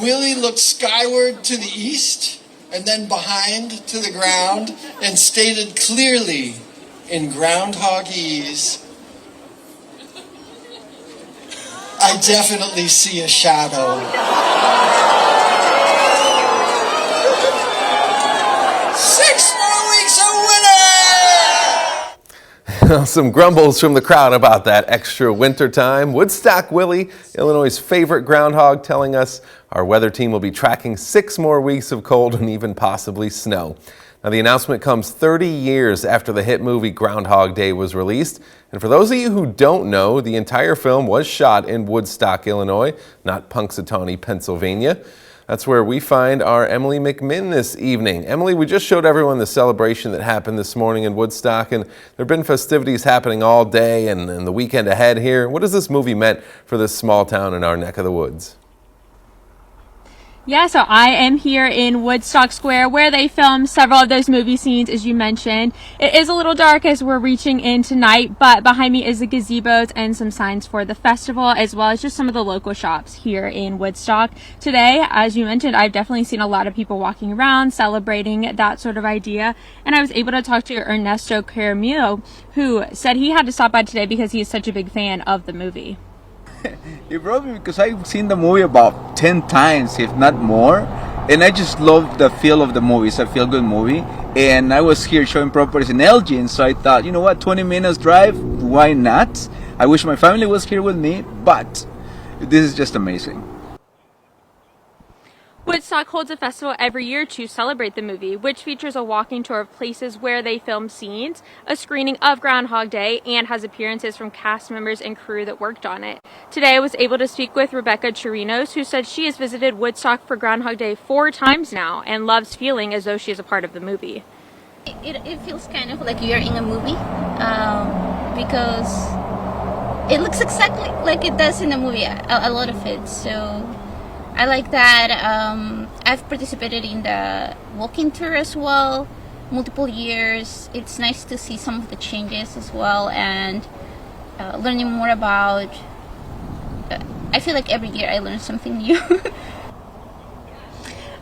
Willie looked skyward to the east and then behind to the ground and stated clearly in groundhogese, "I definitely see a shadow." 6 more weeks of winter! Some grumbles from the crowd about that extra winter time. Woodstock Willie, Illinois' favorite groundhog, telling us our weather team will be tracking 6 more weeks of cold and even possibly snow. Now, the announcement comes 30 years after the hit movie Groundhog Day was released. And for those of you who don't know, the entire film was shot in Woodstock, Illinois, not Punxsutawney, Pennsylvania. That's where we find our Emily McMinn this evening. Emily, we just showed everyone the celebration that happened this morning in Woodstock, and there have been festivities happening all day and the weekend ahead here. What has this movie meant for this small town in our neck of the woods? Yeah, so I am here in Woodstock Square where they filmed several of those movie scenes, as you mentioned. It is a little dark as we're reaching in tonight, but behind me is the gazebos and some signs for the festival, as well as just some of the local shops here in Woodstock. Today, as you mentioned, I've definitely seen a lot of people walking around, celebrating that sort of idea. And I was able to talk to Ernesto Caramillo, who said he had to stop by today because he is such a big fan of the movie. It brought me because I've seen the movie about 10 times, if not more, and I just love the feel of the movie. It's a feel-good movie, and I was here showing properties in Elgin, so I thought, you know what, 20 minutes drive, why not? I wish my family was here with me, but this is just amazing. Woodstock holds a festival every year to celebrate the movie, which features a walking tour of places where they filmed scenes, a screening of Groundhog Day, and has appearances from cast members and crew that worked on it. Today I was able to speak with Rebecca Chirinos, who said she has visited Woodstock for Groundhog Day 4 times now and loves feeling as though she is a part of the movie. It feels kind of like you're in a movie because it looks exactly like it does in the movie, a lot of it. So I like that. I've participated in the walking tour as well, multiple years. It's nice to see some of the changes as well, and learning more about. I feel like every year I learn something new.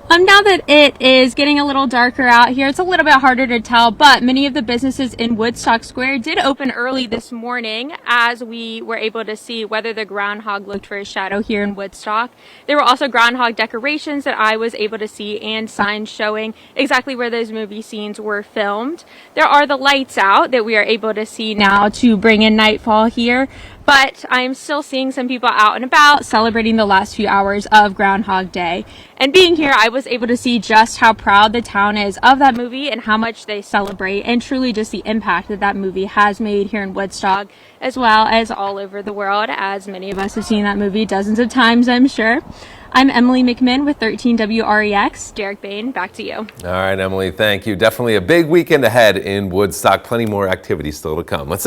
Now that it is getting a little darker out here, it's a little bit harder to tell, but many of the businesses in Woodstock Square did open early this morning as we were able to see whether the groundhog looked for his shadow here in Woodstock. There were also groundhog decorations that I was able to see and signs showing exactly where those movie scenes were filmed. There are the lights out that we are able to see now to bring in nightfall here. But I'm still seeing some people out and about celebrating the last few hours of Groundhog Day. And being here, I was able to see just how proud the town is of that movie and how much they celebrate, and truly just the impact that that movie has made here in Woodstock, as well as all over the world, as many of us have seen that movie dozens of times, I'm sure. I'm Emily McMinn with 13 WREX. Derek Bain, back to you. All right, Emily, thank you. Definitely a big weekend ahead in Woodstock. Plenty more activities still to come. Let's